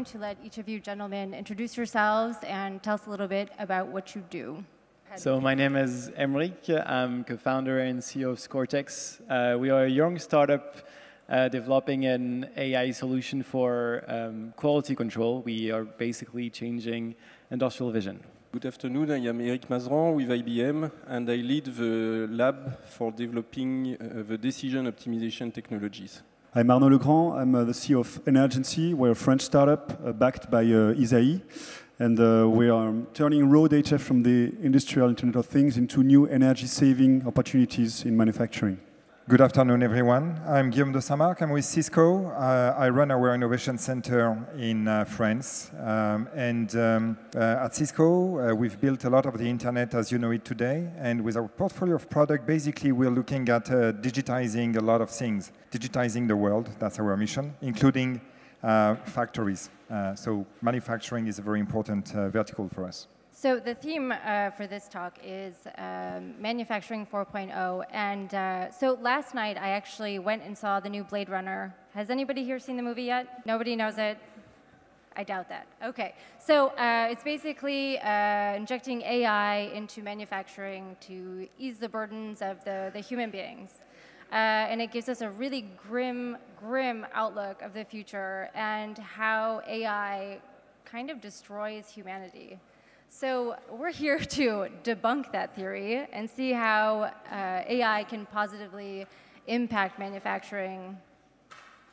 going to let each of you gentlemen introduce yourselves and tell us a little bit about what you do. So my name is Aymeric. I'm co-founder and CEO of Scortex. We are a young startup developing an AI solution for quality control. We are basically changing industrial vision. Good afternoon, I am Eric Mazeran with IBM, and I lead the lab for developing the decision optimization technologies. I'm Arnaud Legrand. I'm the CEO of Energiency. We're a French startup backed by Isaïe. And we are turning raw data from the industrial Internet of Things into new energy-saving opportunities in manufacturing. Good afternoon, everyone. I'm Guillaume de Marc. I'm with Cisco. I run our innovation center in France. At Cisco, we've built a lot of the Internet as you know it today. And with our portfolio of product, basically, we're looking at digitizing a lot of things, digitizing the world. That's our mission, including factories. So manufacturing is a very important vertical for us. So the theme for this talk is Manufacturing 4.0. And so last night, I actually went and saw the new Blade Runner. Has anybody here seen the movie yet? Nobody knows it? I doubt that. OK. So it's basically injecting AI into manufacturing to ease the burdens of the human beings. And it gives us a really grim outlook of the future and how AI kind of destroys humanity. So we're here to debunk that theory and see how AI can positively impact manufacturing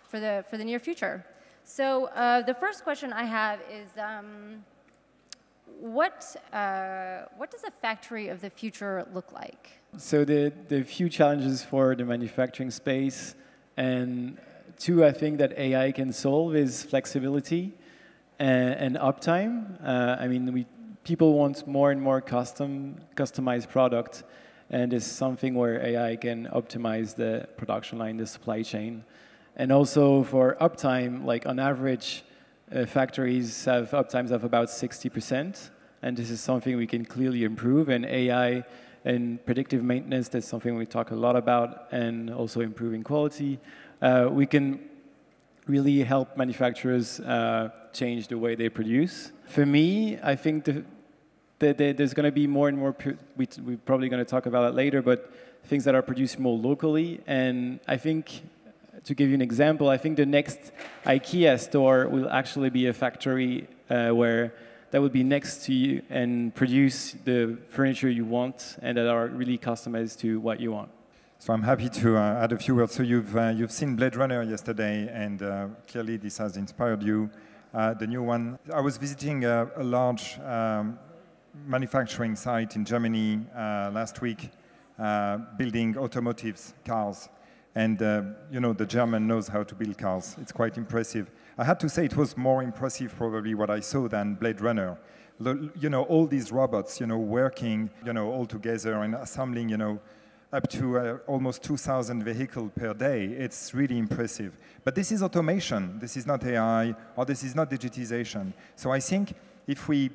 for the near future. So the first question I have is, what does a factory of the future look like? So the few challenges for the manufacturing space, and two I think that AI can solve, is flexibility and uptime. I mean, people want more and more customized product, and it's something where AI can optimize the production line, the supply chain. And also for uptime, like on average, factories have uptimes of about 60%, and this is something we can clearly improve. And AI and predictive maintenance, that's something we talk a lot about, and also improving quality. We can really help manufacturers change the way they produce. For me, I think there's going to be more and more, we're probably going to talk about it later, but things that are produced more locally. And I think, to give you an example, I think the next IKEA store will actually be a factory where that will be next to you and produce the furniture you want and that are really customized to what you want. So I'm happy to add a few words. So you've seen Blade Runner yesterday, and clearly this has inspired you. The new one. I was visiting a large manufacturing site in Germany last week, building automotives, cars. And you know, the German knows how to build cars. It's quite impressive. I had to say it was more impressive probably what I saw than Blade Runner. You know, all these robots, you know, working, you know, all together and assembling, you know, up to almost 2,000 vehicles per day. It's really impressive. But this is automation. This is not AI, or this is not digitization. So I think if we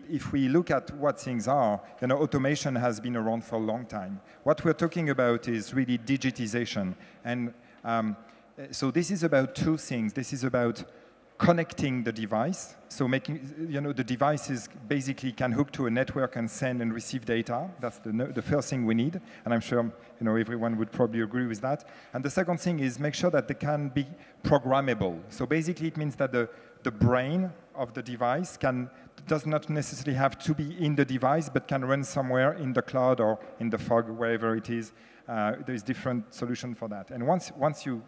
look at what things are, you know, automation has been around for a long time. What we're talking about is really digitization. And so this is about two things. This is about connecting the device, so making, you know, the devices basically can hook to a network and send and receive data. That's the first thing we need, and I'm sure, you know, everyone would probably agree with that. And the second thing is make sure that they can be programmable. So basically it means that the brain of the device does not necessarily have to be in the device, but can run somewhere in the cloud or in the fog, wherever it is. There's different solution for that. And once you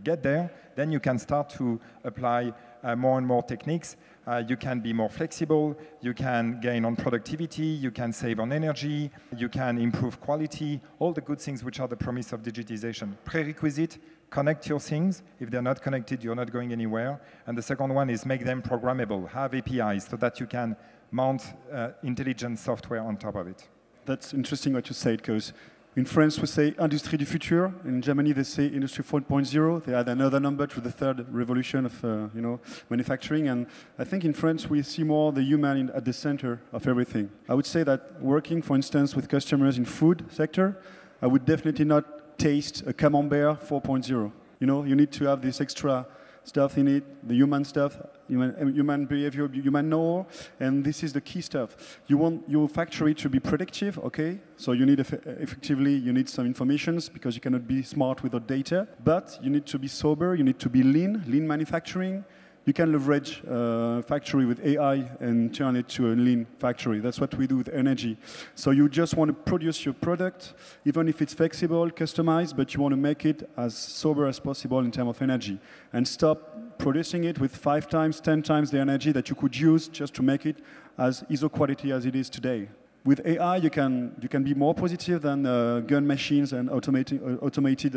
get there, then you can start to apply more and more techniques. You can be more flexible. You can gain on productivity. You can save on energy. You can improve quality. All the good things which are the promise of digitization. Prerequisite, connect your things. If they're not connected, you're not going anywhere. And the second one is make them programmable. Have APIs so that you can mount intelligent software on top of it. That's interesting what you said, because in France, we say Industrie du futur. In Germany, they say Industry 4.0. They add another number to the third revolution of you know, manufacturing. And I think in France, we see more the human at the center of everything. I would say that working, for instance, with customers in food sector, I would definitely not taste a Camembert 4.0. You know, you need to have this extra stuff in it, the human stuff, human behavior, human know, and this is the key stuff. You want your factory to be predictive, okay? So you need effectively, you need some informations because you cannot be smart without data, but you need to be sober, you need to be lean manufacturing. You can leverage factory with AI and turn it to a lean factory. That's what we do with energy. So you just want to produce your product, even if it's flexible, customized, but you want to make it as sober as possible in terms of energy. And stop producing it with 5 times, 10 times the energy that you could use just to make it as ISO quality as it is today. With AI, you can be more positive than gun machines and automated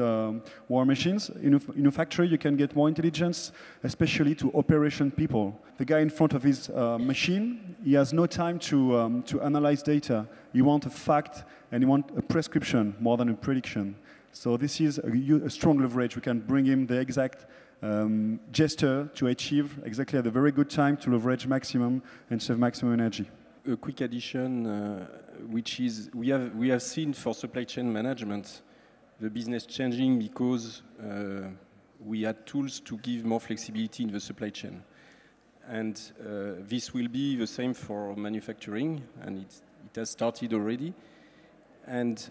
war machines. In a factory, you can get more intelligence, especially to operation people. The guy in front of his machine, he has no time to analyze data. He wants a fact and he wants a prescription more than a prediction. So this is a strong leverage. We can bring him the exact gesture to achieve exactly at a very good time to leverage maximum and save maximum energy. A quick addition, which is we have seen for supply chain management the business changing because we had tools to give more flexibility in the supply chain, and this will be the same for manufacturing, and it has started already. And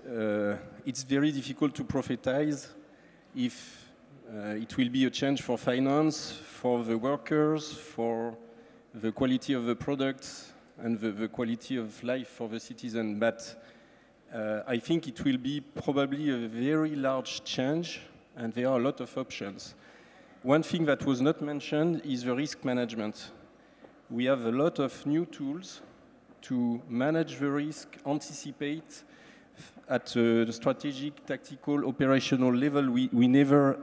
it's very difficult to prophesize if it will be a change for finance, for the workers, for the quality of the products, and the quality of life for the citizen. But I think it will be probably a very large change, and there are a lot of options. One thing that was not mentioned is the risk management. We have a lot of new tools to manage the risk, anticipate at the strategic, tactical, operational level. We never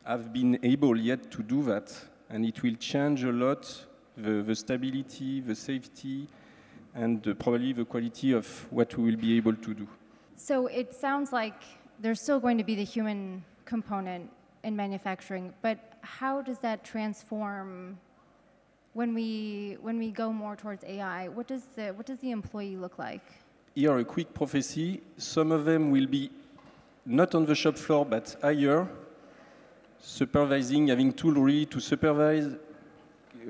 have been able yet to do that, and it will change a lot the stability, the safety, and probably the quality of what we will be able to do. So it sounds like there's still going to be the human component in manufacturing, but how does that transform when we go more towards AI? What does the employee look like? Here, a quick prophecy. Some of them will be not on the shop floor, but higher, supervising, having tools really to supervise.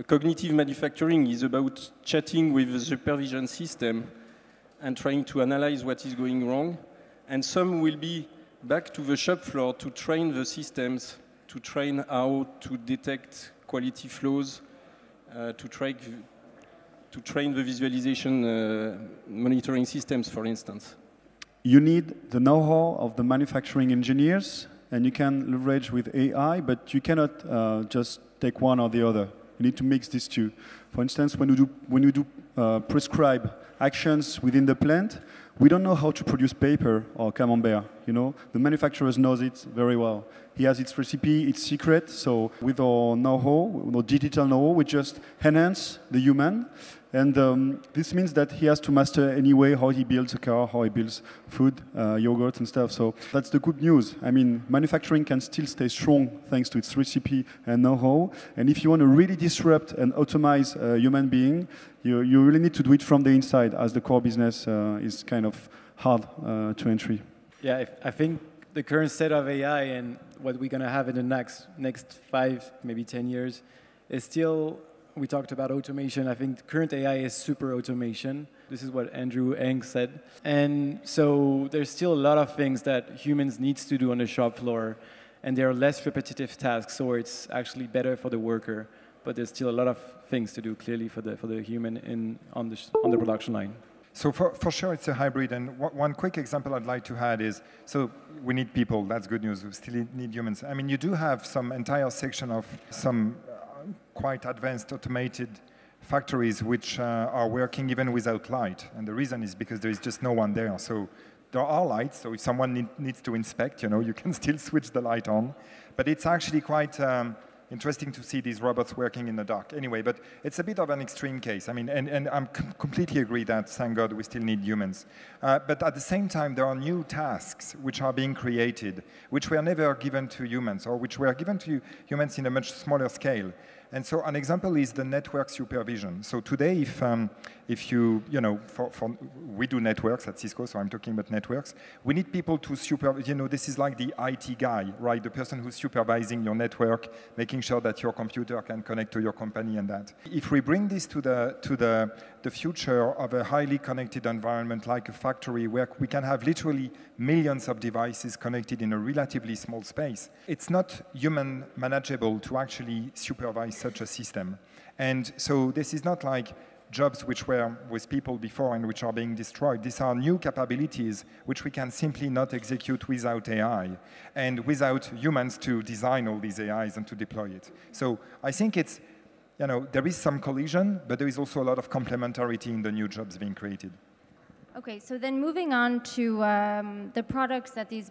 Cognitive manufacturing is about chatting with the supervision system and trying to analyze what is going wrong. And some will be back to the shop floor to train the systems, to train how to detect quality flows, to train the visualization monitoring systems, for instance. You need the know-how of the manufacturing engineers, and you can leverage with AI, but you cannot just take one or the other. You need to mix these two. For instance, when you do prescribe actions within the plant, we don't know how to produce paper or camembert. You know, the manufacturer knows it very well. He has its recipe, its secret. So with our know-how, with our digital know-how, we just enhance the human. And this means that he has to master anyway how he builds a car, how he builds food, yogurt and stuff. So that's the good news. I mean, manufacturing can still stay strong thanks to its recipe and know-how. And if you want to really disrupt and automate a human being, you really need to do it from the inside, as the core business is kind of hard to entry. Yeah, I think the current state of AI and what we're going to have in the next 5, maybe 10 years is still. We talked about automation. I think the current AI is super automation. This is what Andrew Ng said. And so there's still a lot of things that humans need to do on the shop floor, and there are less repetitive tasks, so it's actually better for the worker. But there's still a lot of things to do, clearly, for the human on the production line. So for sure, it's a hybrid. And one quick example I'd like to add is, so we need people. That's good news. We still need humans. I mean, you do have some entire section of some quite advanced automated factories which are working even without light. And the reason is because there is just no one there. So there are lights, so if someone needs to inspect, you can still switch the light on. But it's actually quite interesting to see these robots working in the dark. Anyway, but it's a bit of an extreme case. I mean, and I'm completely agree that, thank God, we still need humans. But at the same time, there are new tasks which are being created, which were never given to humans, or which were given to humans in a much smaller scale. And so an example is the network supervision. So today, if you know, we do networks at Cisco, so I'm talking about networks. We need people to supervise, you know, this is like the IT guy, right? The person who's supervising your network, making sure that your computer can connect to your company and that. If we bring this to the future of a highly connected environment like a factory where we can have literally millions of devices connected in a relatively small space, it's not human manageable to actually supervise such a system. And so this is not like jobs which were with people before and which are being destroyed. These are new capabilities which we can simply not execute without AI and without humans to design all these AIs and to deploy it. So I think it's, you know, there is some collision, but there is also a lot of complementarity in the new jobs being created. Okay, so then moving on to the products that these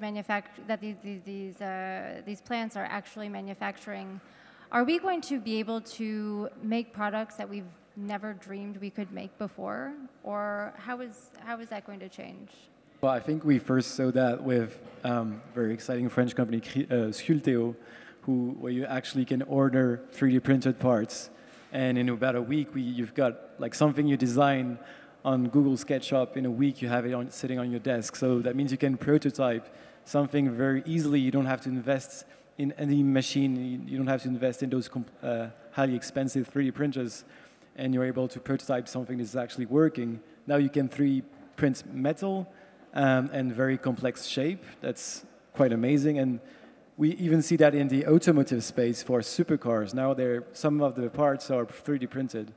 plants are actually manufacturing, are we going to be able to make products that we've never dreamed we could make before, or how is that going to change? Well, I think we first saw that with very exciting French company Sculpteo, where you actually can order 3D printed parts, and in about a week you've got like something you design on Google SketchUp. In a week you have it sitting on your desk. So that means you can prototype something very easily. You don't have to invest in any machine. You don't have to invest in those highly expensive 3D printers, and you're able to prototype something that's actually working. Now you can 3D print metal and very complex shape. That's quite amazing. And we even see that in the automotive space for supercars. Now some of the parts are 3D printed.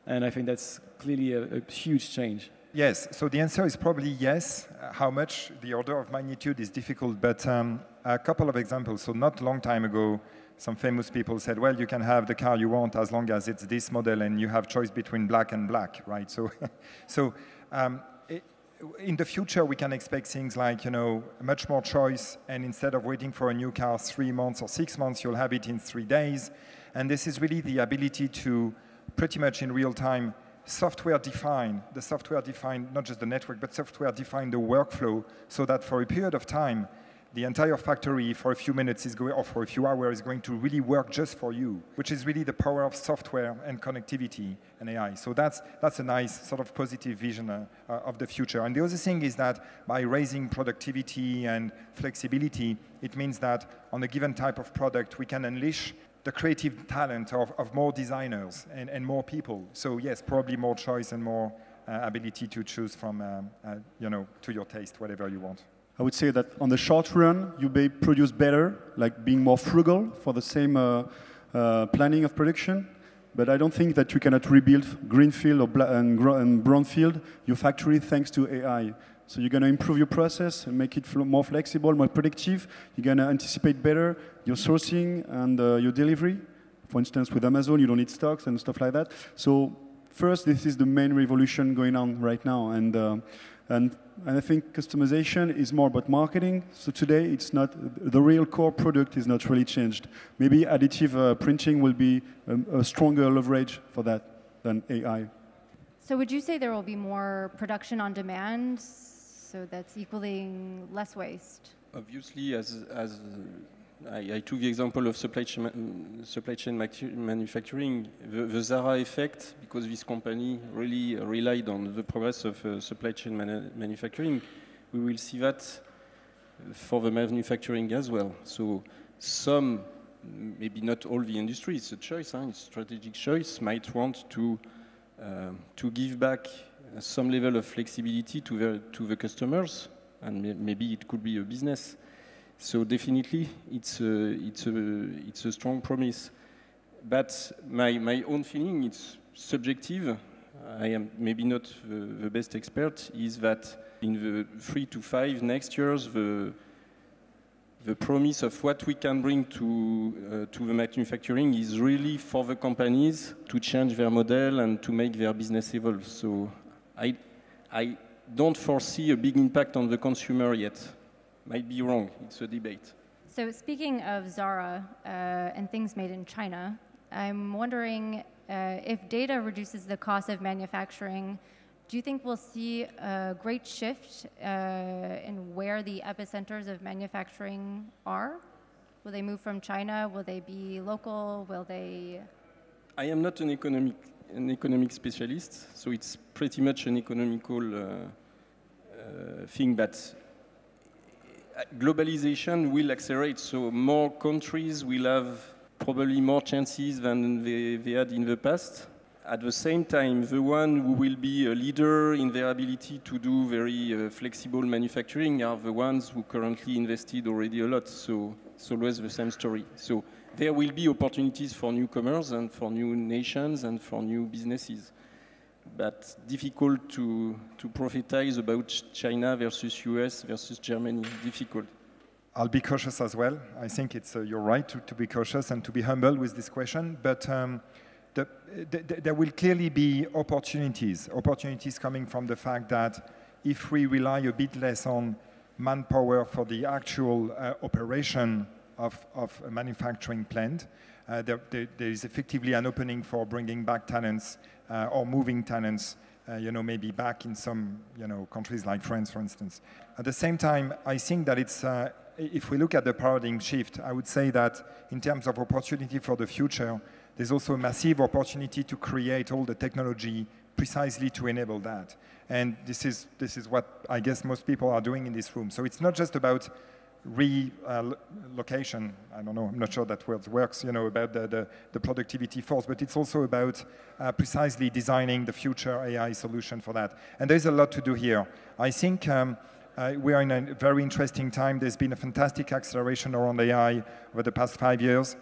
And I think that's clearly a huge change. Yes, so the answer is probably yes. How much, the order of magnitude is difficult, but a couple of examples. So not a long time ago, some famous people said, well, you can have the car you want as long as it's this model and you have choice between black and black, right? So, in the future, we can expect things like, you know, much more choice, and instead of waiting for a new car 3 months or 6 months, you'll have it in 3 days. And this is really the ability to pretty much in real time software define, not just the network, but software define the workflow so that for a period of time, the entire factory for a few minutes or for a few hours is going to really work just for you, which is really the power of software and connectivity and AI. So that's a nice sort of positive vision of the future. And the other thing is that by raising productivity and flexibility, it means that on a given type of product, we can unleash the creative talent of more designers and more people. So yes, probably more choice and more ability to choose from, you know, to your taste, whatever you want. I would say that on the short run, you may produce better, like being more frugal for the same planning of production. But I don't think that you cannot rebuild greenfield and brownfield your factory thanks to AI. So you're going to improve your process and make it more flexible, more predictive. You're going to anticipate better your sourcing and your delivery. For instance, with Amazon, you don't need stocks and stuff like that. So first, this is the main revolution going on right now. And I think customization is more about marketing. So today, it's not the real core product is not really changed. Maybe additive printing will be a stronger leverage for that than AI. So would you say there will be more production on demand, so that's equaling less waste? Obviously, as I took the example of supply chain manufacturing, the Zara effect, because this company really relied on the progress of supply chain manufacturing, we will see that for the manufacturing as well. So some, maybe not all the industry, it's a choice, it's a strategic choice, might want to give back some level of flexibility to the customers, and maybe it could be a business. So definitely, it's a strong promise. But my own feeling, it's subjective. I am maybe not the best expert. Is that in the 3 to 5 next years, the promise of what we can bring to the manufacturing is really for the companies to change their model and to make their business evolve. So I don't foresee a big impact on the consumer yet. Might be wrong, it's a debate. So speaking of Zara and things made in China, I'm wondering if data reduces the cost of manufacturing, do you think we'll see a great shift in where the epicenters of manufacturing are? Will they move from China? Will they be local? Will they I am not an economic specialist, so it's pretty much an economical thing, but globalization will accelerate, so more countries will have probably more chances than they had in the past. At the same time, the one who will be a leader in their ability to do very flexible manufacturing are the ones who currently invested already a lot, so it's always the same story. So there will be opportunities for newcomers and for new nations and for new businesses, but difficult to prophesize about China versus US versus Germany, difficult. I'll be cautious as well. I think it's you're right to be cautious and to be humble with this question, but there will clearly be opportunities coming from the fact that if we rely a bit less on manpower for the actual operation of a manufacturing plant, there is effectively an opening for bringing back talents or moving talents, maybe back in some countries like France, for instance. At the same time, I think that it's if we look at the paradigm shift, I would say that in terms of opportunity for the future, there's also a massive opportunity to create all the technology precisely to enable that. And this is what I guess most people are doing in this room. So it's not just about relocation. I don't know, I'm not sure that word works, about the productivity force, but it's also about precisely designing the future AI solution for that. And there's a lot to do here. I think we are in a very interesting time. There's been a fantastic acceleration around AI over the past 5 years.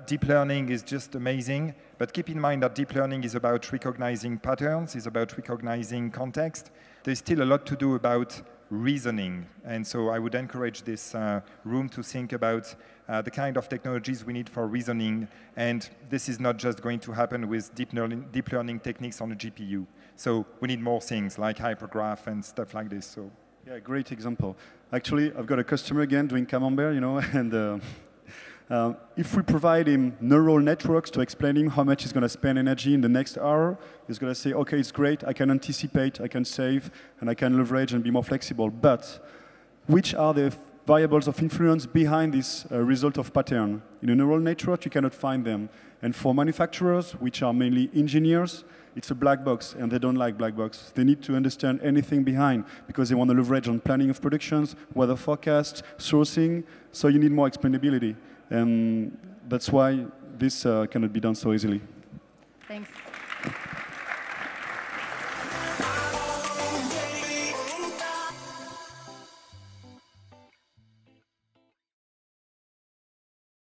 Deep learning is just amazing, but keep in mind that deep learning is about recognizing patterns, is about recognizing context. There's still a lot to do about reasoning, and so I would encourage this room to think about the kind of technologies we need for reasoning, and this is not just going to happen with deep learning techniques on a GPU. So we need more things like hypergraph and stuff like this. So. Yeah, great example. Actually, I've got a customer again doing Camembert, and if we provide him neural networks to explain him how much he's going to spend energy in the next hour, he's going to say, okay, it's great, I can anticipate, I can save, and I can leverage and be more flexible. But which are the variables of influence behind this result of pattern? In a neural network, you cannot find them. And for manufacturers, which are mainly engineers, it's a black box, and they don't like black box. They need to understand anything behind, because they want to leverage on planning of productions, weather forecasts, sourcing, so you need more explainability. And that's why this cannot be done so easily. Thanks.